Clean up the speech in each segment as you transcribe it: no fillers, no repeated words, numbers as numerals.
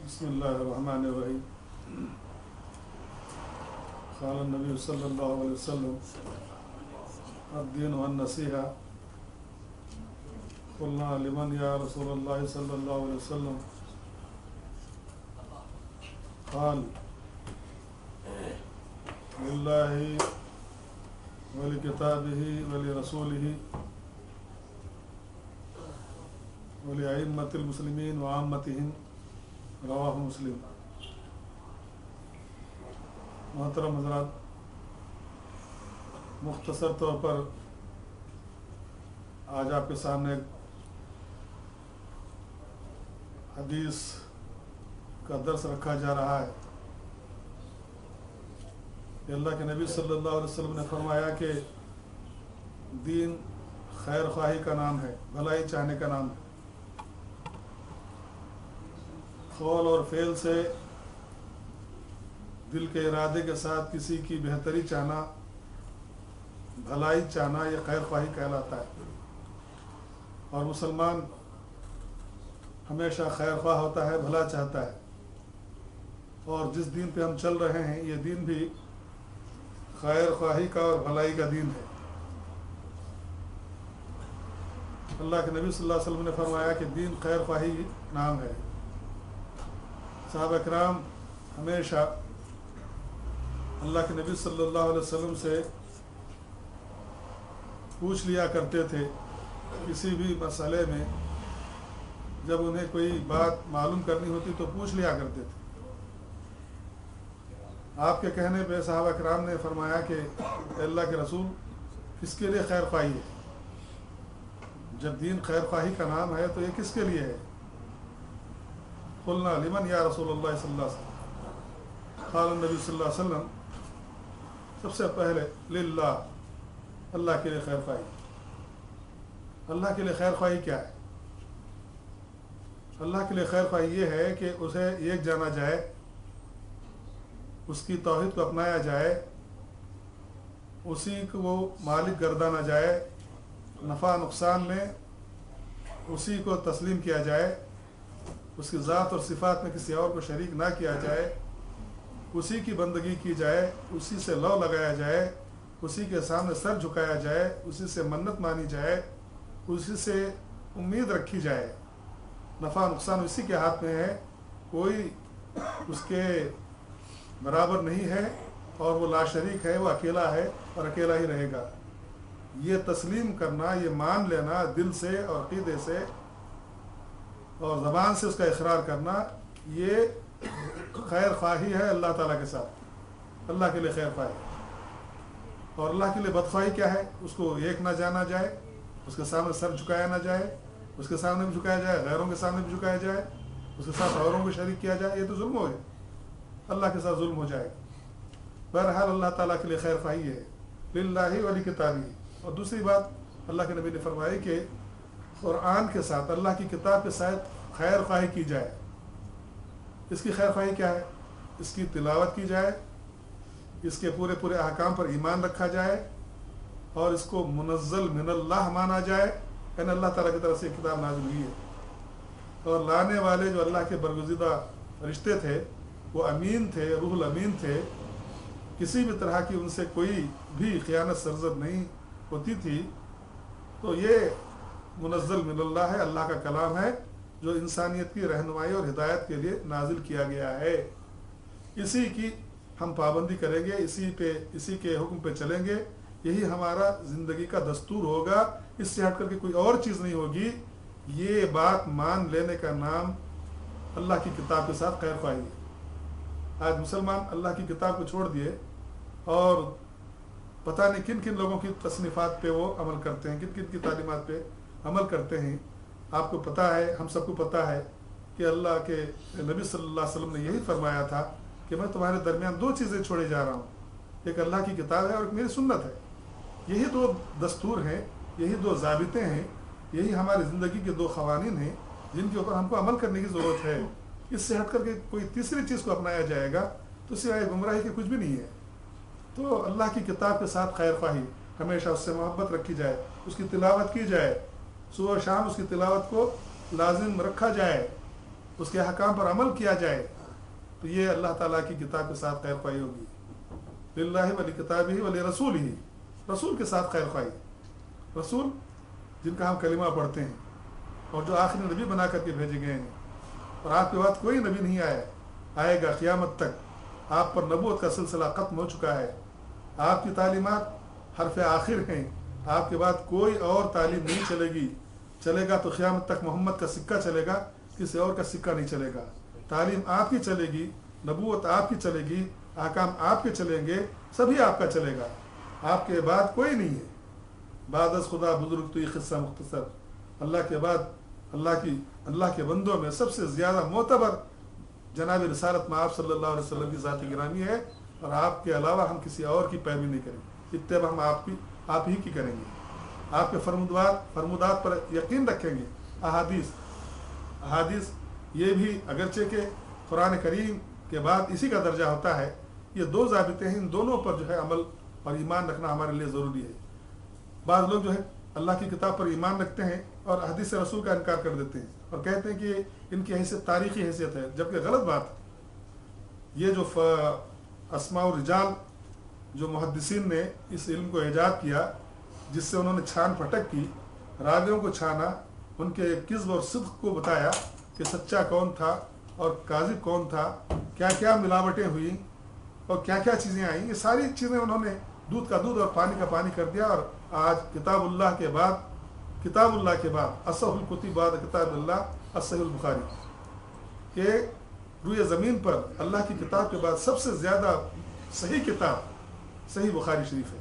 بسم الله الرحمن الرحيم. قال النبي صلى الله عليه وسلم الدين والنصيحة. قلنا لمن يا رسول الله صلى الله عليه وسلم؟ قال لله ولكتابه ولرسوله ولأئمة المسلمين وعامتهم. رواہ مسلم. محترم حضرات، مختصر طور پر آج آپ کے سامنے حدیث کا درس رکھا جا رہا ہے کہ اللہ کے نبی صلی اللہ علیہ وسلم نے فرمایا کہ دین خیر خواہی کا نام ہے، بھلائی چاہنے کا نام ہے. قول اور فعل سے دل کے ارادے کے ساتھ کسی کی بہتری چاہنا، بھلائی چاہنا، یہ خیر خواہی کہلاتا ہے. اور مسلمان ہمیشہ خیر خواہ ہوتا ہے، بھلا چاہتا ہے. اور جس دین پہ ہم چل رہے ہیں یہ دین بھی خیر خواہی کا اور بھلائی کا دین ہے. اللہ کے نبی صلی اللہ علیہ وسلم نے فرمایا کہ دین خیر خواہی نام ہے. صحابہ کرام ہمیشہ اللہ کے نبی صلی اللہ علیہ وسلم سے پوچھ لیا کرتے تھے کسی بھی مسئلے میں. جب انہیں کوئی بات معلوم کرنی ہوتی تو پوچھ لیا کرتے تھے. آپ کے کہنے پہ صحابہ کرام نے فرمایا کہ اللہ کے رسول کس کے لیے خیر خواہی ہے؟ جب دین خیر خواہی کا نام ہے تو یہ کس کے لیے ہے؟ قلنا لمن یا رسول اللہ صلی اللہ علیہ وسلم؟ قال النبی صلی اللہ علیہ وسلم سب سے پہلے للہ، اللہ کے لیے خیر خواہی. اللہ کے لیے خیر خواہی کیا ہے؟ اللہ کے لیے خیر خواہی یہ ہے کہ اسے ایک جانا جائے، اس کی توحید کو اپنایا جائے، اسی کو وہ مالک گردانا جائے، نفع نقصان میں اسی کو تسلیم کیا جائے، اس کی ذات اور صفات میں کسی اور کو شریک نہ کیا جائے، اسی کی بندگی کی جائے، اسی سے لو لگایا جائے، اسی کے سامنے سر جھکایا جائے، اسی سے منت مانی جائے، اسی سے امید رکھی جائے. نفع نقصان اسی کے ہاتھ میں ہے، کوئی اس کے برابر نہیں ہے، اور وہ لا شریک ہے، وہ اکیلا ہے اور اکیلا ہی رہے گا. یہ تسلیم کرنا، یہ مان لینا دل سے اور عقیدے سے اور زبان سے اس کا اقرار کرنا، یہ خیر خواہی ہے اللہ تعالیٰ کے ساتھ. اللہ کے لیے خیر خواہی. اور اللہ کے لیے بدخواہی کیا ہے؟ اس کو ایک نہ جانا جائے، اس کے سامنے سر جھکایا نہ جائے، اس کے سامنے بھی جھکایا جائے، غیروں کے سامنے بھی جھکایا جائے، اس کے ساتھ اوروں کو شریک کیا جائے. یہ تو ظلم ہو گیا، اللہ کے ساتھ ظلم ہو جائے گا. بہرحال اللہ تعالیٰ کے لیے خیر خواہی ہے للہ ولکتابہ. اور دوسری بات اللہ کے نبی نے فرمائی کہ قرآن کے ساتھ، اللہ کی کتاب کے ساتھ خیر خواہی کی جائے. اس کی خیر خواہی کیا ہے؟ اس کی تلاوت کی جائے، اس کے پورے پورے احکام پر ایمان رکھا جائے، اور اس کو منزل من اللہ مانا جائے، یعنی اللہ تعالیٰ کی طرف سے کتاب نازل ہوئی ہے. اور لانے والے جو اللہ کے برگزیدہ فرشتے تھے وہ امین تھے، روح الامین تھے. کسی بھی طرح کی ان سے کوئی بھی خیانت سرزد نہیں ہوتی تھی. تو یہ منزل من اللہ ہے، اللہ کا کلام ہے جو انسانیت کی رہنمائی اور ہدایت کے لیے نازل کیا گیا ہے. اسی کی ہم پابندی کریں گے، اسی کے حکم پہ چلیں گے. یہی ہمارا زندگی کا دستور ہوگا، اس سے ہٹ کر کے کوئی اور چیز نہیں ہوگی. یہ بات مان لینے کا نام اللہ کی کتاب کے ساتھ خیر خواہی ہے. آج مسلمان اللہ کی کتاب کو چھوڑ دیے اور پتہ نہیں کن کن لوگوں کی تصنیفات پہ وہ عمل کرتے ہیں، کن کن کی تعلیمات پہ عمل کرتے ہیں. آپ کو پتہ ہے، ہم سب کو پتہ ہے کہ اللہ کے نبی صلی اللہ علیہ وسلم نے یہی فرمایا تھا کہ میں تمہارے درمیان دو چیزیں چھوڑے جا رہا ہوں، ایک اللہ کی کتاب ہے اور ایک میری سنت ہے. یہی دو دستور ہیں، یہی دو ضابطے ہیں، یہی ہماری زندگی کے دو قوانین ہیں جن کے اوپر ہم کو عمل کرنے کی ضرورت ہے. اس سے ہٹ کر کے کوئی تیسری چیز کو اپنایا جائے گا تو سوائے گمراہی کے کچھ بھی نہیں ہے. تو اللہ کی کتاب کے ساتھ خیر خواہی، ہمیشہ اس سے محبت رکھی جائے، اس کی تلاوت کی جائے، صبح و شام اس کی تلاوت کو لازم رکھا جائے. اس کے احکام پر عمل کیا جائے تو یہ اللہ تعالیٰ کی کتاب کے ساتھ خیر خواہی ہوگی. للہ ولی کتابہ ولی رسولہ، رسول کے ساتھ خیر خواہی. رسول جن کا ہم کلمہ پڑھتے ہیں اور جو آخری نبی بنا کر کے بھیجے گئے ہیں، اور آپ کے بعد کوئی نبی نہیں آئے گا قیامت تک. آپ پر نبوت کا سلسلہ ختم ہو چکا ہے. آپ کی تعلیمات حرف آخر ہیں. آپ کے بعد کوئی اور تعلیم نہیں چلے گا تو قیامت تک محمد کا سکہ چلے گا، کسی اور کا سکہ نہیں چلے گا. تعلیم آپ کی چلے گی، نبوت آپ کی چلے گی، احکام آپ کے چلیں گے، سبھی آپ کا چلے گا. آپ کے بعد کوئی نہیں ہے. بعد از خدا بزرگ تو یہ قصہ مختصر. اللہ کے بعد اللہ کے بندوں میں سب سے زیادہ معتبر جناب رسالت میں آپ صلی اللہ علیہ وسلم کی ذات گرامی ہے، اور آپ کے علاوہ ہم کسی اور کی پیروی نہیں کریں گے. اتباع ہم آپ ہی کی کریں گے. آپ کے فرمودات پر یقین رکھیں گے. احادیث یہ بھی اگرچہ کہ قرآن کریم کے بعد اسی کا درجہ ہوتا ہے، یہ دو ضابطے ہیں، ان دونوں پر جو ہے عمل اور ایمان رکھنا ہمارے لیے ضروری ہے. بعض لوگ جو ہے اللہ کی کتاب پر ایمان رکھتے ہیں اور حدیث رسول کا انکار کر دیتے ہیں اور کہتے ہیں کہ ان کی حیثیت تاریخی حیثیت ہے، جبکہ غلط بات ہے. یہ جو اسماء الرجال جو محدثین نے اس علم کو ایجاد کیا، جس سے انہوں نے چھان پھٹک کی، راویوں کو چھانا، ان کے کذب اور صدق کو بتایا کہ سچا کون تھا اور کاذب کون تھا، کیا کیا ملاوٹیں ہوئیں اور کیا کیا چیزیں آئیں، یہ ساری چیزیں انہوں نے دودھ کا دودھ اور پانی کا پانی کر دیا. اور آج کتاب اللہ کے بعد اصح الکتب بعد کتاب اللہ الصحیح البخاری، کہ روئے زمین پر اللہ کی کتاب کے بعد سب سے زیادہ صحیح کتاب صحیح بخاری شریف ہے.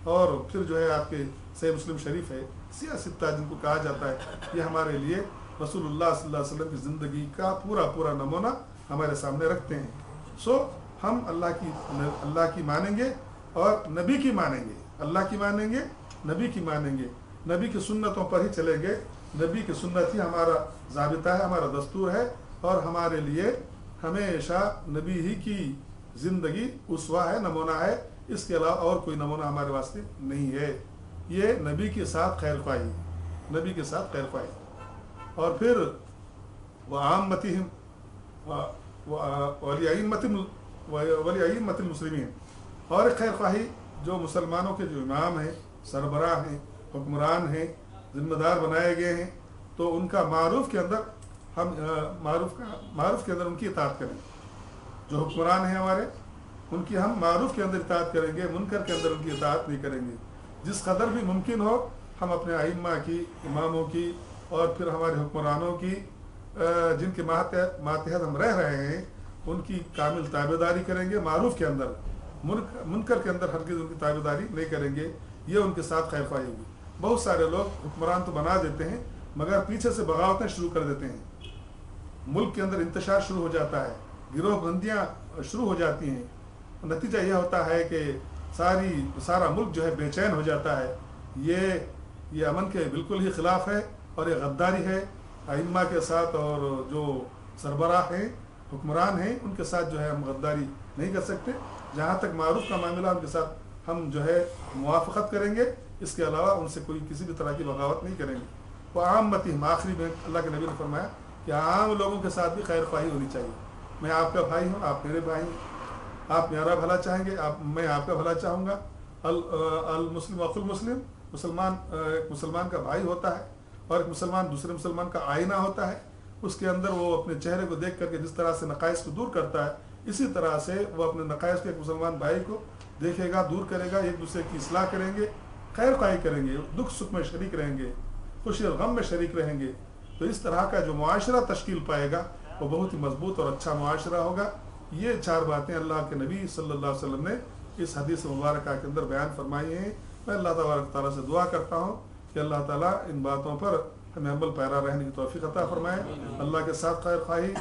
اور پھر جو ہے آپ کے صحیح مسلم شریف ہے. سیاستہ جن کو کہا جاتا ہے، یہ ہمارے لیے رسول اللہ صلی اللہ علیہ وسلم کی زندگی کا پورا نمونہ ہمارے سامنے رکھتے ہیں. سو ہم اللہ کی مانیں گے اور نبی کی مانیں گے. اللہ کی مانیں گے، نبی کی مانیں گے، نبی کی سنتوں پر ہی چلیں گے. نبی کی سنت ہی ہمارا ضابطہ ہے، ہمارا دستور ہے، اور ہمارے لیے ہمیشہ نبی ہی کی زندگی اسوہ ہے، نمونہ ہے. اس کے علاوہ اور کوئی نمونہ ہمارے واسطے نہیں ہے. یہ نبی کے ساتھ خیر خواہی، نبی کے ساتھ خیر خواہی. اور پھر وعامتہم ولی ائمۃ المسلمین، اور خیر خواہی جو مسلمانوں کے جو امام ہیں، سربراہ ہیں، حکمران ہیں، ذمہ دار بنائے گئے ہیں، تو ان کا معروف کے اندر ہم معروف کے اندر ان کی اطاعت کریں. جو حکمران ہیں ہمارے، ان کی ہم معروف کے اندر اطاعت کریں گے، منکر کے اندر ان کی اطاعت نہیں کریں گے. جس قدر بھی ممکن ہو ہم اپنے ائمہ کی، اماموں کی، اور پھر ہمارے حکمرانوں کی، جن کے ماتحت ہم رہ رہے ہیں، ان کی کامل تابعداری کریں گے. معروف کے اندر، منکر کے اندر ہرگز ان کی تابعداری نہیں کریں گے. یہ ان کے ساتھ خیر خواہی ہوگی. بہت سارے لوگ حکمران تو بنا دیتے ہیں مگر پیچھے سے بغاوتیں شروع کر دیتے ہیں. ملک کے اندر انتشار شروع ہو جاتا ہے، گروہ بندیاں شروع ہو جاتی ہیں. نتیجہ یہ ہوتا ہے کہ سارا ملک جو ہے بے چین ہو جاتا ہے. یہ امن کے بالکل ہی خلاف ہے، اور یہ غداری ہے ائمہ کے ساتھ. اور جو سربراہ ہیں، حکمران ہیں، ان کے ساتھ جو ہے ہم غداری نہیں کر سکتے. جہاں تک معروف کا معاملہ، ان کے ساتھ ہم جو ہے موافقت کریں گے، اس کے علاوہ ان سے کوئی کسی بھی طرح کی بغاوت نہیں کریں گے. وہ عامتہم، آخری میں اللہ کے نبی نے فرمایا کہ عام لوگوں کے ساتھ بھی خیر خواہی ہونی چاہیے. میں آپ کا بھائی ہوں، آپ میرے بھائی ہیں. آپ میرا بھلا چاہیں گے، میں آپ کا بھلا چاہوں گا. المسلم اخو المسلم، ایک مسلمان کا بھائی ہوتا ہے، اور ایک مسلمان دوسرے مسلمان کا آئینہ ہوتا ہے. اس کے اندر وہ اپنے چہرے کو دیکھ کر کے جس طرح سے نقائص کو دور کرتا ہے، اسی طرح سے وہ اپنے نقائص کے ایک مسلمان بھائی کو دیکھے گا، دور کرے گا. ایک دوسرے کی اصلاح کریں گے، خیر خواہی کریں گے، دکھ سکھ میں شریک رہیں گے، خوشی اور غم میں شریک رہیں گے. تو اس طرح کا جو معاشرہ تشکیل پائے گا وہ بہت ہی مضبوط اور اچھا معاشرہ ہوگا. یہ 4 باتیں اللہ کے نبی صلی اللہ علیہ وسلم نے اس حدیث مبارکہ کے اندر بیان فرمائی ہیں. میں اللہ تبارک تعالیٰ سے دعا کرتا ہوں کہ اللہ تعالیٰ ان باتوں پر ہمیں عمل پیرا رہنے کی توفیق عطا فرمائے. اللہ کے ساتھ خیر خواہی،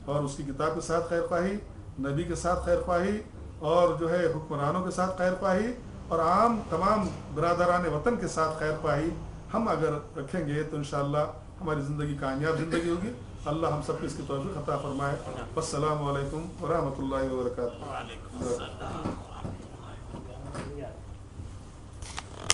اور اس کی کتاب کے ساتھ خیر خواہی، نبی کے ساتھ خیر خواہی، اور جو ہے حکمرانوں کے ساتھ خیر خواہی، اور عام تمام برادران وطن کے ساتھ خیر خواہی ہم اگر رکھیں گے تو انشاءاللہ ہماری زندگی کامیاب زندگی ہوگی. اللہ ہم سب کو اس کی توفیق عطا فرمائے. السلام علیکم ورحمۃ اللہ وبرکاتہ.